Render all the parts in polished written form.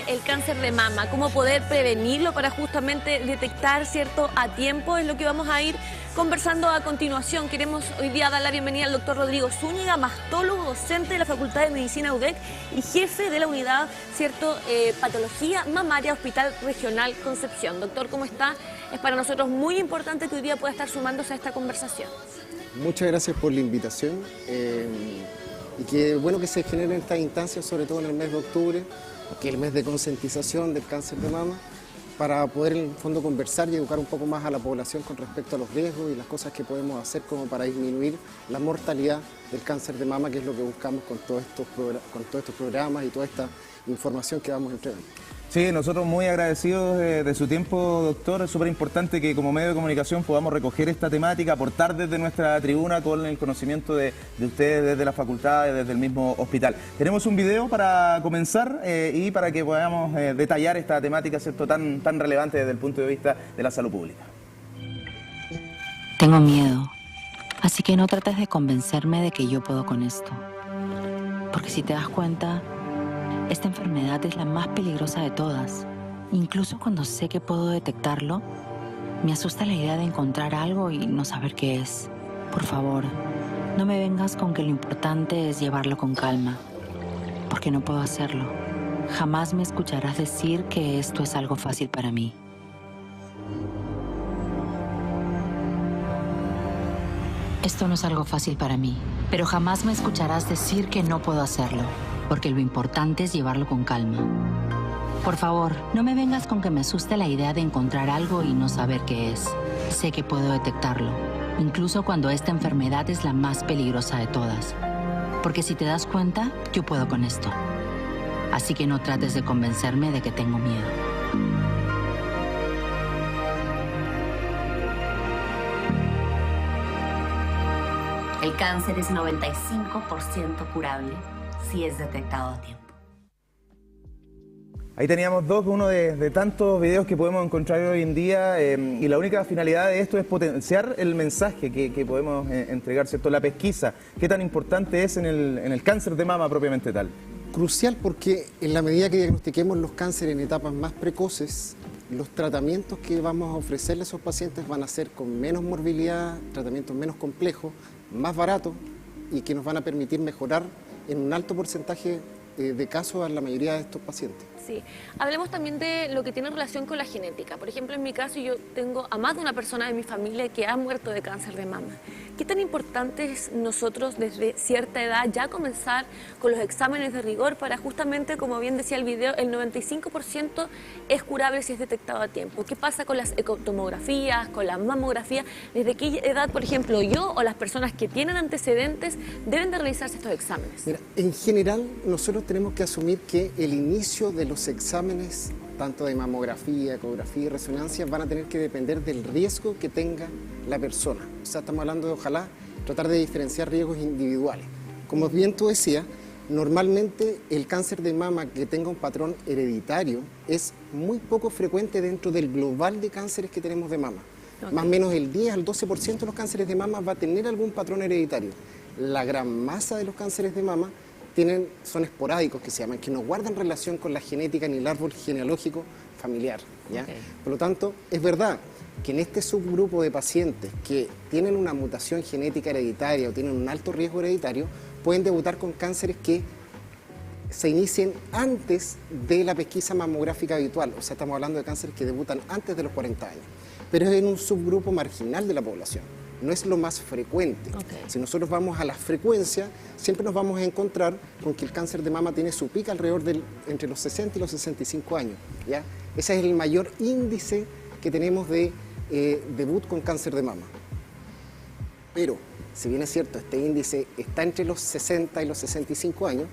el cáncer de mama, cómo poder prevenirlo para justamente detectar, ¿cierto?, a tiempo, es lo que vamos a ir conversando a continuación. Queremos hoy día dar la bienvenida al doctor Rodrigo Zúñiga, mastólogo, docente de la Facultad de Medicina UDEC y jefe de la unidad, ¿cierto?, patología mamaria, Hospital Regional Concepción. Doctor, ¿cómo está? Es para nosotros muy importante que hoy día pueda estar sumándose a esta conversación. Muchas gracias por la invitación y qué bueno que se generen estas instancias, sobre todo en el mes de octubre, que es el mes de concientización del cáncer de mama, para poder en el fondo conversar y educar un poco más a la población con respecto a los riesgos y las cosas que podemos hacer como para disminuir la mortalidad del cáncer de mama, que es lo que buscamos con todos estos programas y toda esta información que vamos entregando. Sí, nosotros muy agradecidos de su tiempo, doctor. Es súper importante que como medio de comunicación podamos recoger esta temática, aportar desde nuestra tribuna con el conocimiento de ustedes desde la facultad y desde el mismo hospital. Tenemos un video para comenzar y para que podamos detallar esta temática, ¿cierto?, tan relevante desde el punto de vista de la salud pública. Tengo miedo, así que no trates de convencerme de que yo puedo con esto. Porque si te das cuenta, esta enfermedad es la más peligrosa de todas. Incluso cuando sé que puedo detectarlo, me asusta la idea de encontrar algo y no saber qué es. Por favor, no me vengas con que lo importante es llevarlo con calma, porque no puedo hacerlo. Jamás me escucharás decir que esto es algo fácil para mí. Esto no es algo fácil para mí, pero jamás me escucharás decir que no puedo hacerlo, porque lo importante es llevarlo con calma. Por favor, no me vengas con que me asuste la idea de encontrar algo y no saber qué es. Sé que puedo detectarlo, incluso cuando esta enfermedad es la más peligrosa de todas. Porque si te das cuenta, yo puedo con esto. Así que no trates de convencerme de que tengo miedo. El cáncer es 95% curable si es detectado a tiempo. Ahí teníamos uno de tantos videos que podemos encontrar hoy en día y la única finalidad de esto es potenciar el mensaje que podemos entregar, ¿cierto? La pesquisa, qué tan importante es en el cáncer de mama propiamente tal. Crucial porque en la medida que diagnostiquemos los cánceres en etapas más precoces, los tratamientos que vamos a ofrecerle a esos pacientes van a ser con menos morbilidad, tratamientos menos complejos, más baratos y que nos van a permitir mejorar en un alto porcentaje de casos a la mayoría de estos pacientes. Sí, hablemos también de lo que tiene relación con la genética. Por ejemplo, en mi caso yo tengo a más de una persona de mi familia que ha muerto de cáncer de mama. ¿Qué tan importante es nosotros desde cierta edad ya comenzar con los exámenes de rigor para justamente, como bien decía el video, el 95% es curable si es detectado a tiempo? ¿Qué pasa con las ecotomografías, con la mamografía? ¿Desde qué edad, por ejemplo, yo o las personas que tienen antecedentes deben de realizarse estos exámenes? Mira, en general nosotros tenemos que asumir que el inicio de los exámenes, tanto de mamografía, ecografía y resonancia, van a tener que depender del riesgo que tenga la persona. O sea, estamos hablando de, ojalá, tratar de diferenciar riesgos individuales. Como bien tú decías, normalmente el cáncer de mama que tenga un patrón hereditario es muy poco frecuente dentro del global de cánceres que tenemos de mama. Okay. Más o menos el 10 al 12% de los cánceres de mama va a tener algún patrón hereditario. La gran masa de los cánceres de mama son esporádicos, que se llaman, que no guardan relación con la genética ni el árbol genealógico familiar, ¿ya? Okay. Por lo tanto, es verdad que en este subgrupo de pacientes que tienen una mutación genética hereditaria o tienen un alto riesgo hereditario, pueden debutar con cánceres que se inicien antes de la pesquisa mamográfica habitual. O sea, estamos hablando de cánceres que debutan antes de los 40 años. Pero es en un subgrupo marginal de la población. No es lo más frecuente. Okay. Si nosotros vamos a la frecuencia, siempre nos vamos a encontrar con que el cáncer de mama tiene su pico alrededor entre los 60 y los 65 años, ¿ya? Ese es el mayor índice que tenemos de debut con cáncer de mama. Pero, si bien es cierto, este índice está entre los 60 y los 65 años,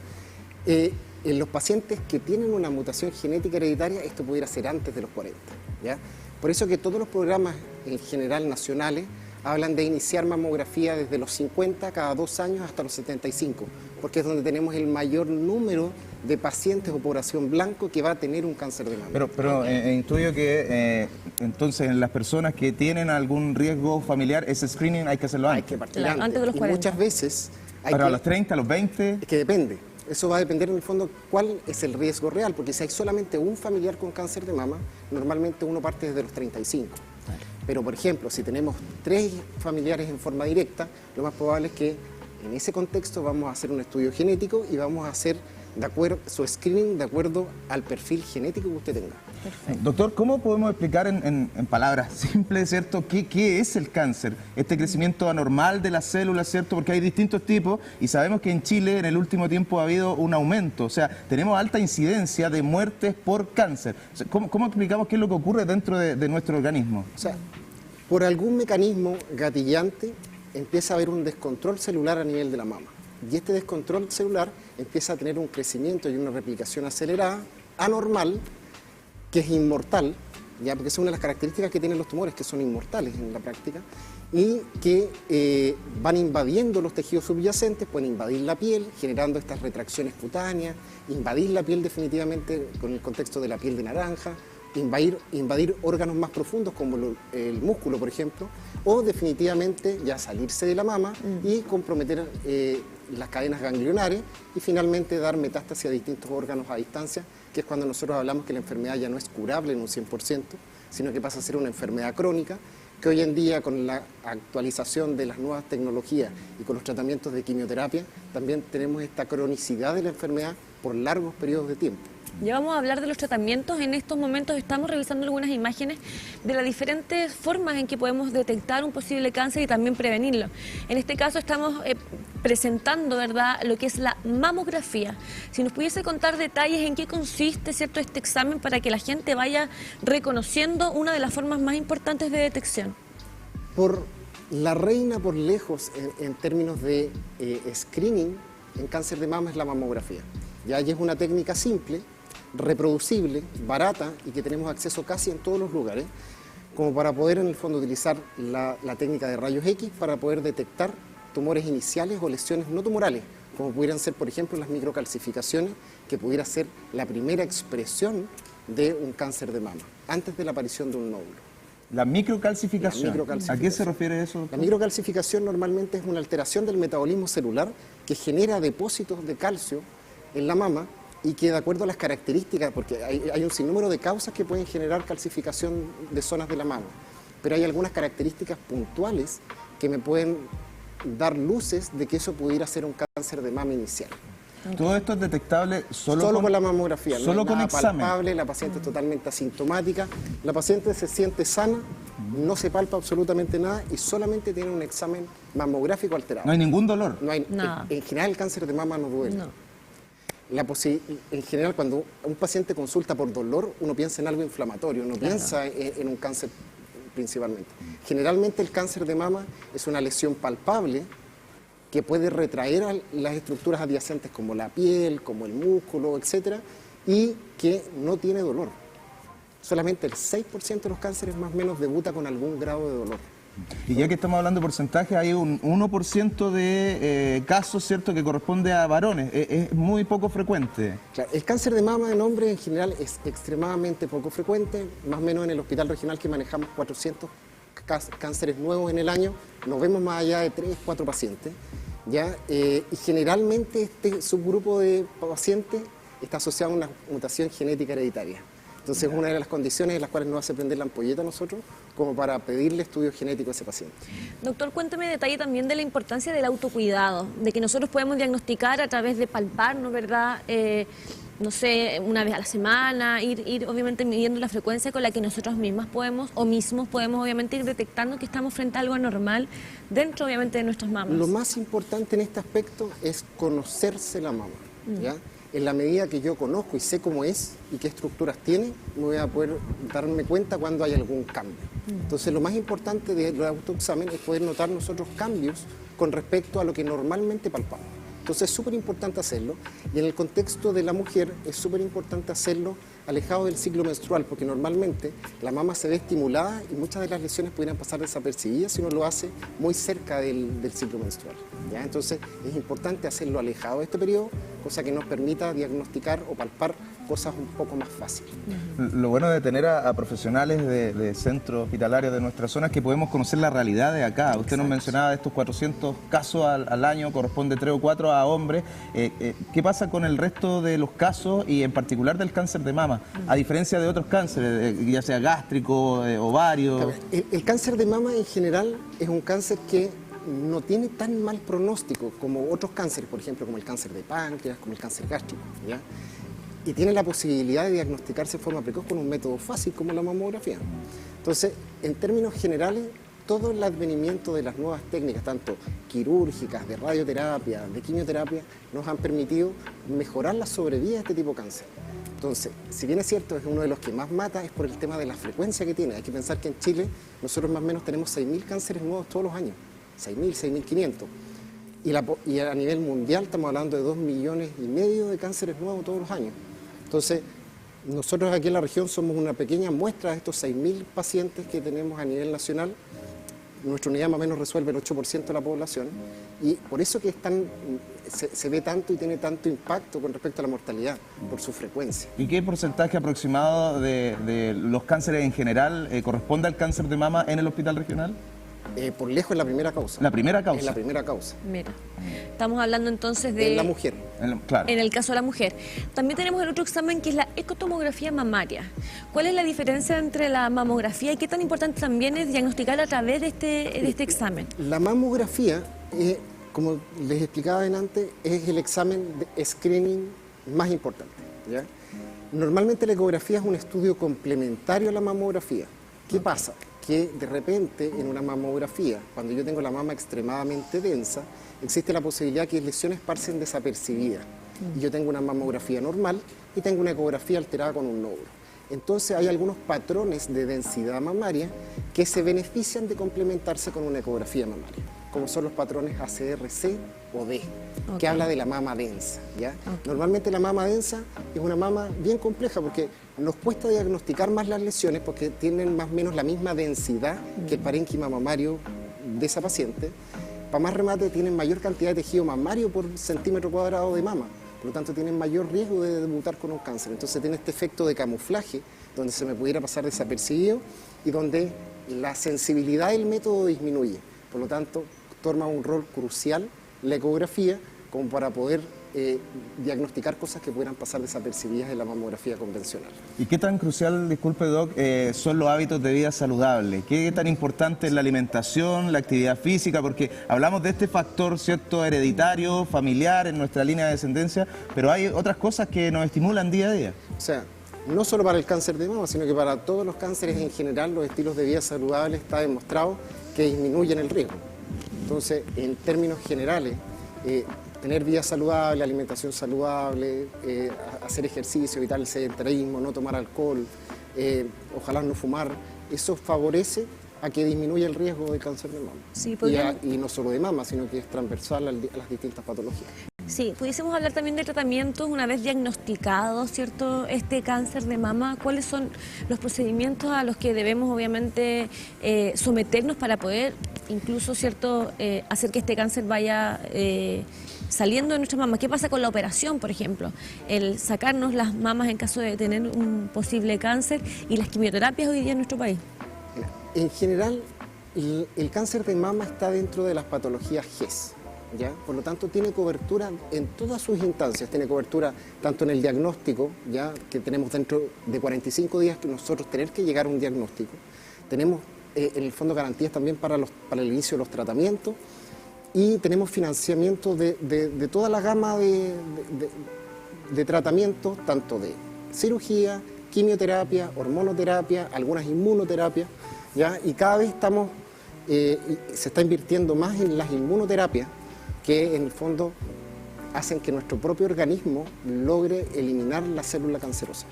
en los pacientes que tienen una mutación genética hereditaria, esto pudiera ser antes de los 40, ¿ya? Por eso que todos los programas, en general nacionales, hablan de iniciar mamografía desde los 50 cada 2 años hasta los 75, porque es donde tenemos el mayor número de pacientes o población blanco que va a tener un cáncer de mama. Pero intuyo que entonces en las personas que tienen algún riesgo familiar, ese screening hay que hacerlo antes. Hay que partir antes de los 40. Muchas veces... ¿Para los 30, los 20? Es que depende. Eso va a depender en el fondo cuál es el riesgo real, porque si hay solamente un familiar con cáncer de mama, normalmente uno parte desde los 35. Pero, por ejemplo, si tenemos 3 familiares en forma directa, lo más probable es que en ese contexto vamos a hacer un estudio genético y vamos a hacer su screening de acuerdo al perfil genético que usted tenga. Perfecto. Doctor, ¿cómo podemos explicar en palabras simples, ¿cierto?, qué es el cáncer? Este crecimiento anormal de las células, ¿cierto? Porque hay distintos tipos y sabemos que en Chile en el último tiempo ha habido un aumento. O sea, tenemos alta incidencia de muertes por cáncer. O sea, ¿cómo explicamos qué es lo que ocurre dentro de nuestro organismo? O sea, por algún mecanismo gatillante empieza a haber un descontrol celular a nivel de la mama. Y este descontrol celular empieza a tener un crecimiento y una replicación acelerada, anormal, que es inmortal, ya porque es una de las características que tienen los tumores, que son inmortales en la práctica, y que van invadiendo los tejidos subyacentes, pueden invadir la piel, generando estas retracciones cutáneas, invadir la piel definitivamente con el contexto de la piel de naranja, invadir órganos más profundos como el músculo, por ejemplo, o definitivamente ya salirse de la mama y comprometer las cadenas ganglionares y finalmente dar metástasis a distintos órganos a distancia, que es cuando nosotros hablamos que la enfermedad ya no es curable en un 100%, sino que pasa a ser una enfermedad crónica, que hoy en día con la actualización de las nuevas tecnologías y con los tratamientos de quimioterapia, también tenemos esta cronicidad de la enfermedad por largos periodos de tiempo. Ya vamos a hablar de los tratamientos. En estos momentos estamos revisando algunas imágenes de las diferentes formas en que podemos detectar un posible cáncer y también prevenirlo. En este caso estamos presentando, ¿verdad?, lo que es la mamografía. Si nos pudiese contar detalles en qué consiste, ¿cierto?, este examen para que la gente vaya reconociendo una de las formas más importantes de detección. Por la reina por lejos en términos de screening en cáncer de mama es la mamografía. Ya es una técnica simple, reproducible, barata y que tenemos acceso casi en todos los lugares, como para poder en el fondo utilizar la técnica de rayos X para poder detectar tumores iniciales o lesiones no tumorales, como pudieran ser, por ejemplo, las microcalcificaciones, que pudiera ser la primera expresión de un cáncer de mama, antes de la aparición de un nódulo. La microcalcificación. ¿A qué se refiere eso, doctor? La microcalcificación normalmente es una alteración del metabolismo celular que genera depósitos de calcio en la mama y que de acuerdo a las características, porque hay un sinnúmero de causas que pueden generar calcificación de zonas de la mama, pero hay algunas características puntuales que me pueden dar luces de que eso pudiera ser un cáncer de mama inicial. ¿Todo esto es detectable solo con la mamografía? Solo no hay nada con examen. palpable, la paciente es totalmente asintomática, la paciente se siente sana, no se palpa absolutamente nada y solamente tiene un examen mamográfico alterado. No hay ningún dolor. No hay, en general el cáncer de mama no duele. No. En general, cuando un paciente consulta por dolor, uno piensa en algo inflamatorio, no piensa en un cáncer principalmente. Generalmente el cáncer de mama es una lesión palpable que puede retraer a las estructuras adyacentes como la piel, como el músculo, etcétera, y que no tiene dolor. Solamente el 6% de los cánceres más o menos debuta con algún grado de dolor. Y ya que estamos hablando de porcentaje, hay un 1% de casos, ¿cierto?, que corresponde a varones. Es muy poco frecuente. Claro, el cáncer de mama en hombres en general es extremadamente poco frecuente. Más o menos en el hospital regional que manejamos 400 cánceres nuevos en el año, nos vemos más allá de 3, 4 pacientes. ¿Ya? Y generalmente este subgrupo de pacientes está asociado a una mutación genética hereditaria. Entonces es una de las condiciones en las cuales nos hace prender la ampolleta a nosotros como para pedirle estudio genético a ese paciente. Doctor, cuéntame detalle también de la importancia del autocuidado, de que nosotros podemos diagnosticar a través de palparnos, ¿verdad? No sé, una vez a la semana, ir obviamente midiendo la frecuencia con la que nosotros mismos podemos obviamente ir detectando que estamos frente a algo anormal dentro obviamente de nuestras mamas. Lo más importante en este aspecto es conocerse la mama, ¿ya? En la medida que yo conozco y sé cómo es y qué estructuras tiene, me voy a poder darme cuenta cuando hay algún cambio. Entonces lo más importante del autoexamen es poder notar nosotros cambios con respecto a lo que normalmente palpamos. Entonces es súper importante hacerlo y en el contexto de la mujer es súper importante hacerlo alejado del ciclo menstrual porque normalmente la mama se ve estimulada y muchas de las lesiones pudieran pasar desapercibidas si uno lo hace muy cerca del ciclo menstrual, ¿ya? Entonces es importante hacerlo alejado de este periodo, cosa que nos permita diagnosticar o palpar cosas un poco más fáciles. Lo bueno de tener a profesionales de centros hospitalarios de nuestra zona es que podemos conocer la realidad de acá. Usted nos mencionaba de estos 400 casos al año, corresponde 3 o 4 a hombres. ¿Qué pasa con el resto de los casos y en particular del cáncer de mama? A diferencia de otros cánceres, ya sea gástrico, ovario. El cáncer de mama en general es un cáncer que no tiene tan mal pronóstico como otros cánceres, por ejemplo, como el cáncer de páncreas, como el cáncer gástrico, ¿ya? Y tiene la posibilidad de diagnosticarse de forma precoz con un método fácil como la mamografía. Entonces, en términos generales, todo el advenimiento de las nuevas técnicas, tanto quirúrgicas, de radioterapia, de quimioterapia, nos han permitido mejorar la sobrevida de este tipo de cáncer. Entonces, si bien es cierto, es uno de los que más mata, es por el tema de la frecuencia que tiene. Hay que pensar que en Chile nosotros más o menos tenemos 6.000 cánceres nuevos todos los años. 6.000, 6.500. Y a nivel mundial estamos hablando de 2,5 millones de cánceres nuevos todos los años. Entonces, nosotros aquí en la región somos una pequeña muestra de estos 6.000 pacientes que tenemos a nivel nacional. Nuestra unidad más o menos resuelve el 8% de la población y por eso que se ve tanto y tiene tanto impacto con respecto a la mortalidad, por su frecuencia. ¿Y qué porcentaje aproximado de los cánceres en general corresponde al cáncer de mama en el hospital regional? Por lejos es la primera causa. ¿La primera causa? Es la primera causa. Mira, estamos hablando entonces de... En la mujer. Claro. En el caso de la mujer. También tenemos el otro examen que es la ecotomografía mamaria. ¿Cuál es la diferencia entre la mamografía y qué tan importante también es diagnosticar a través de este examen? La mamografía, como les explicaba antes, es el examen de screening más importante, ¿ya? Normalmente la ecografía es un estudio complementario a la mamografía. ¿Qué pasa? Que de repente en una mamografía, cuando yo tengo la mama extremadamente densa, existe la posibilidad que lesiones pasen desapercibidas. Y yo tengo una mamografía normal y tengo una ecografía alterada con un nódulo. Entonces hay algunos patrones de densidad mamaria que se benefician de complementarse con una ecografía mamaria, como son los patrones ACR-C o D, que habla de la mama densa, ¿ya? Normalmente la mama densa es una mama bien compleja porque nos cuesta diagnosticar más las lesiones porque tienen más o menos la misma densidad que el parénquima mamario de esa paciente. Para más remate tienen mayor cantidad de tejido mamario por centímetro cuadrado de mama, por lo tanto tienen mayor riesgo de debutar con un cáncer. Entonces tiene este efecto de camuflaje donde se me pudiera pasar desapercibido y donde la sensibilidad del método disminuye. Por lo tanto, toma un rol crucial la ecografía como para poder diagnosticar cosas que pudieran pasar desapercibidas en la mamografía convencional. ¿Y qué tan crucial, disculpe Doc, son los hábitos de vida saludable? ¿Qué tan importante es la alimentación, la actividad física? Porque hablamos de este factor, ¿cierto?, hereditario, familiar en nuestra línea de descendencia, pero hay otras cosas que nos estimulan día a día. O sea, no solo para el cáncer de mama, sino que para todos los cánceres en general, los estilos de vida saludables está demostrado que disminuyen el riesgo. Entonces, en términos generales, tener vida saludable, alimentación saludable, hacer ejercicio, evitar el sedentarismo, no tomar alcohol, ojalá no fumar, eso favorece a que disminuya el riesgo de cáncer de mama. Sí, y no solo de mama, sino que es transversal a las distintas patologías. Sí, pudiésemos hablar también de tratamientos una vez diagnosticado, ¿cierto?, este cáncer de mama. ¿Cuáles son los procedimientos a los que debemos, obviamente, someternos para poder incluso, ¿cierto?, hacer que este cáncer vaya saliendo de nuestras mamas? ¿Qué pasa con la operación, por ejemplo? El sacarnos las mamas en caso de tener un posible cáncer y las quimioterapias hoy día en nuestro país. En general, el cáncer de mama está dentro de las patologías GES. ¿Ya? Por lo tanto, tiene cobertura en todas sus instancias, tiene cobertura tanto en el diagnóstico, ya que tenemos dentro de 45 días que nosotros tener que llegar a un diagnóstico, tenemos en el fondo garantías también para el inicio de los tratamientos y tenemos financiamiento de toda la gama de tratamientos, tanto de cirugía, quimioterapia, hormonoterapia, algunas inmunoterapias, ¿ya? Y cada vez se está invirtiendo más en las inmunoterapias, que en el fondo hacen que nuestro propio organismo logre eliminar la célula cancerosa.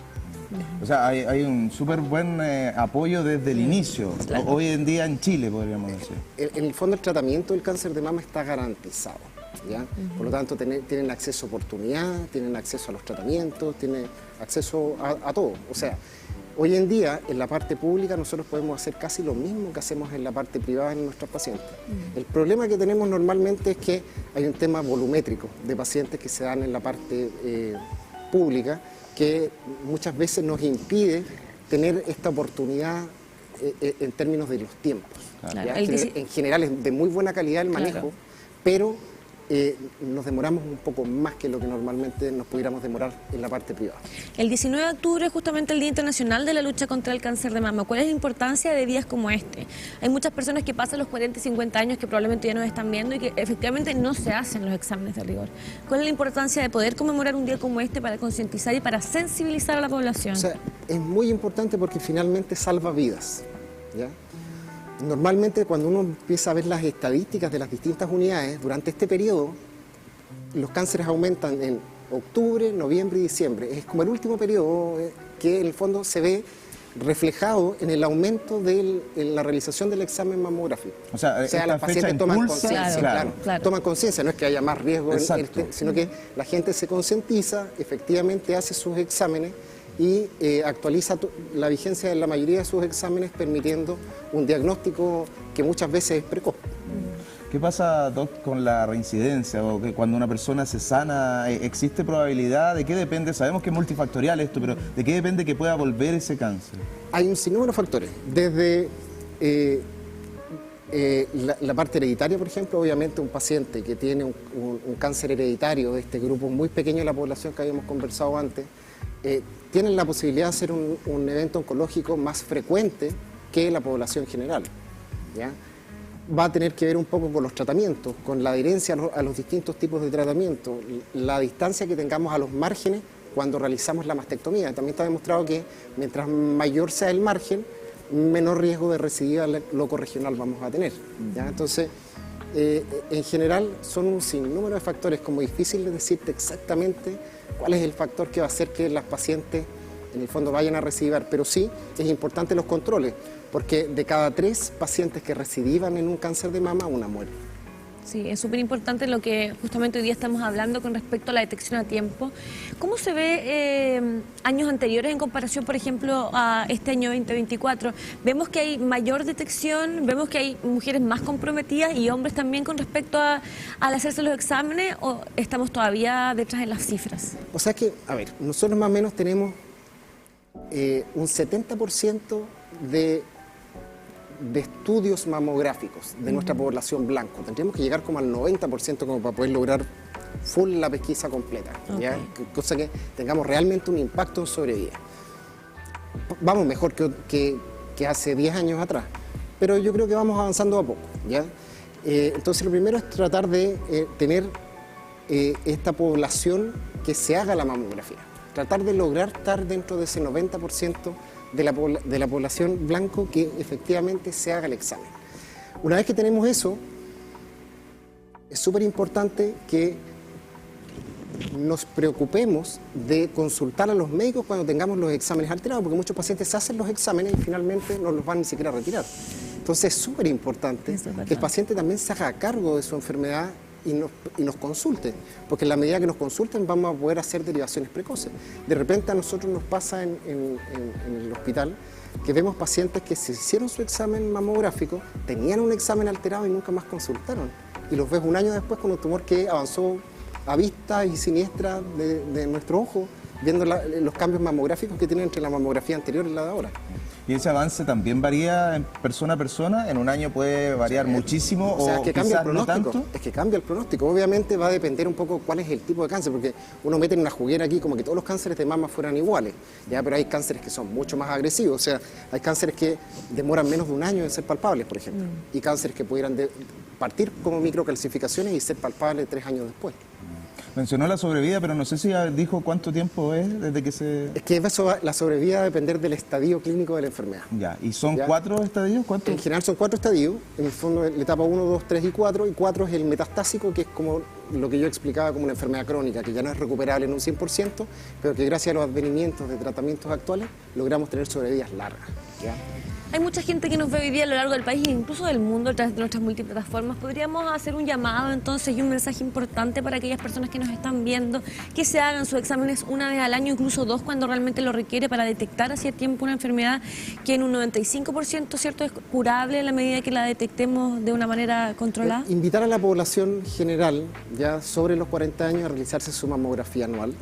O sea, hay un súper buen apoyo desde el inicio, claro. Hoy en día en Chile, podríamos decir. En el fondo el tratamiento del cáncer de mama está garantizado, ¿ya? Por lo tanto, tienen acceso a oportunidad, tienen acceso a los tratamientos, tienen acceso a todo. O sea, hoy en día, en la parte pública, nosotros podemos hacer casi lo mismo que hacemos en la parte privada en nuestros pacientes. El problema que tenemos normalmente es que hay un tema volumétrico de pacientes que se dan en la parte pública que muchas veces nos impide tener esta oportunidad en términos de los tiempos. Claro. En general es de muy buena calidad el manejo, claro, pero nos demoramos un poco más que lo que normalmente nos pudiéramos demorar en la parte privada. El 19 de octubre es justamente el Día Internacional de la Lucha contra el Cáncer de Mama. ¿Cuál es la importancia de días como este? Hay muchas personas que pasan los 40 y 50 años que probablemente ya nos están viendo y que efectivamente no se hacen los exámenes de rigor. ¿Cuál es la importancia de poder conmemorar un día como este para concientizar y para sensibilizar a la población? O sea, es muy importante porque finalmente salva vidas, ¿ya? Normalmente cuando uno empieza a ver las estadísticas de las distintas unidades, durante este periodo los cánceres aumentan en octubre, noviembre y diciembre. Es como el último periodo que en el fondo se ve reflejado en el aumento de la realización del examen mamográfico. O sea las pacientes toman conciencia, claro. toman conciencia, no es que haya más riesgo, sino que la gente se concientiza, efectivamente hace sus exámenes y actualiza la vigencia de la mayoría de sus exámenes, permitiendo un diagnóstico que muchas veces es precoz. ¿Qué pasa, Doc, con la reincidencia o que cuando una persona se sana, existe probabilidad? ¿De qué depende? Sabemos que es multifactorial esto, pero ¿de qué depende que pueda volver ese cáncer? Hay un sinnúmero de factores, desde la parte hereditaria, por ejemplo. Obviamente un paciente que tiene un cáncer hereditario de este grupo muy pequeño de la población que habíamos conversado antes, tienen la posibilidad de hacer un evento oncológico más frecuente que la población general, ¿ya? Va a tener que ver un poco con los tratamientos, con la adherencia a los distintos tipos de tratamiento, la distancia que tengamos a los márgenes cuando realizamos la mastectomía. También está demostrado que mientras mayor sea el margen, menor riesgo de recidiva locorregional vamos a tener, ¿ya? Entonces, en general son un sinnúmero de factores, como difícil de decirte exactamente cuál es el factor que va a hacer que las pacientes en el fondo vayan a recidivar, pero sí es importante los controles, porque de cada 3 pacientes que recidivan en un cáncer de mama, una muere. Sí, es súper importante lo que justamente hoy día estamos hablando con respecto a la detección a tiempo. ¿Cómo se ve años anteriores en comparación, por ejemplo, a este año 2024? Vemos que hay mayor detección, vemos que hay mujeres más comprometidas y hombres también con respecto al hacerse los exámenes, ¿o estamos todavía detrás de las cifras? O sea que, a ver, nosotros más o menos tenemos un 70% de estudios mamográficos de nuestra población blanco. Tendríamos que llegar como al 90% como para poder lograr full la pesquisa completa, ¿ya? Cosa que tengamos realmente un impacto en sobrevida. Vamos mejor que hace 10 años atrás, pero yo creo que vamos avanzando a poco, ¿ya? Entonces lo primero es tratar de tener esta población que se haga la mamografía, tratar de lograr estar dentro de ese 90% de la población blanco que efectivamente se haga el examen. Una vez que tenemos eso, es súper importante que nos preocupemos de consultar a los médicos cuando tengamos los exámenes alterados, porque muchos pacientes hacen los exámenes y finalmente no los van ni siquiera a retirar. Entonces es súper importante que el paciente también se haga cargo de su enfermedad y nos consulten, porque en la medida que nos consulten vamos a poder hacer derivaciones precoces. De repente a nosotros nos pasa en el hospital que vemos pacientes que se hicieron su examen mamográfico, tenían un examen alterado y nunca más consultaron. Y los ves un año después con un tumor que avanzó a vista y siniestra de nuestro ojo, viendo los cambios mamográficos que tienen entre la mamografía anterior y la de ahora. ¿Y ese avance también varía en persona a persona? ¿En un año puede variar muchísimo o sea, es que cambia el pronóstico, no tanto? Es que cambia el pronóstico. Obviamente va a depender un poco cuál es el tipo de cáncer, porque uno mete en una juguera aquí como que todos los cánceres de mama fueran iguales, ¿ya? Pero hay cánceres que son mucho más agresivos, o sea, hay cánceres que demoran menos de un año en ser palpables, por ejemplo, y cánceres que pudieran partir como microcalcificaciones y ser palpables 3 años después. Mencionó la sobrevida, pero no sé si dijo cuánto tiempo es desde que se... Es que la sobrevida va a depender del estadio clínico de la enfermedad. Ya, ¿y son ¿ya? 4 estadios? ¿Cuántos? En general son 4 estadios, en el fondo la etapa 1, 2, 3 y 4 es el metastásico, que es como lo que yo explicaba como una enfermedad crónica, que ya no es recuperable en un 100%, pero que gracias a los advenimientos de tratamientos actuales logramos tener sobrevidas largas, ¿ya? Hay mucha gente que nos ve hoy día a lo largo del país e incluso del mundo a través de nuestras multiplataformas. ¿Podríamos hacer un llamado entonces y un mensaje importante para aquellas personas que nos están viendo, que se hagan sus exámenes una vez al año, incluso 2 cuando realmente lo requiere, para detectar hacia tiempo una enfermedad que en un 95% ¿cierto? Es curable en la medida que la detectemos de una manera controlada? Invitar a la población general, ya sobre los 40 años, a realizarse su mamografía anual.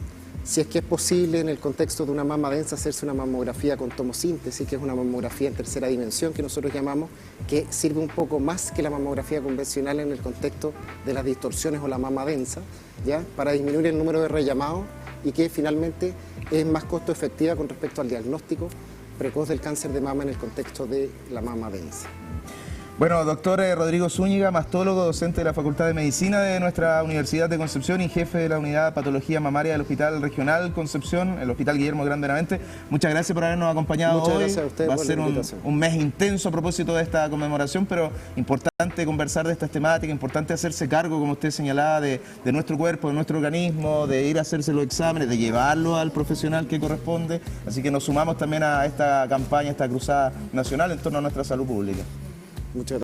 Si es que es posible en el contexto de una mama densa hacerse una mamografía con tomosíntesis, que es una mamografía en tercera dimensión que nosotros llamamos, que sirve un poco más que la mamografía convencional en el contexto de las distorsiones o la mama densa, ¿ya? Para disminuir el número de rellamados y que finalmente es más costo efectiva con respecto al diagnóstico precoz del cáncer de mama en el contexto de la mama densa. Bueno, doctor Rodrigo Zúñiga, mastólogo, docente de la Facultad de Medicina de nuestra Universidad de Concepción y jefe de la Unidad de Patología Mamaria del Hospital Regional Concepción, el Hospital Guillermo Grande Benavente. Muchas gracias por habernos acompañado hoy. Muchas gracias a ustedes. Va a ser un mes intenso a propósito de esta conmemoración, pero importante conversar de estas temáticas, importante hacerse cargo, como usted señalaba, de nuestro cuerpo, de nuestro organismo, de ir a hacerse los exámenes, de llevarlo al profesional que corresponde. Así que nos sumamos también a esta campaña, esta cruzada nacional en torno a nuestra salud pública. Muchas gracias.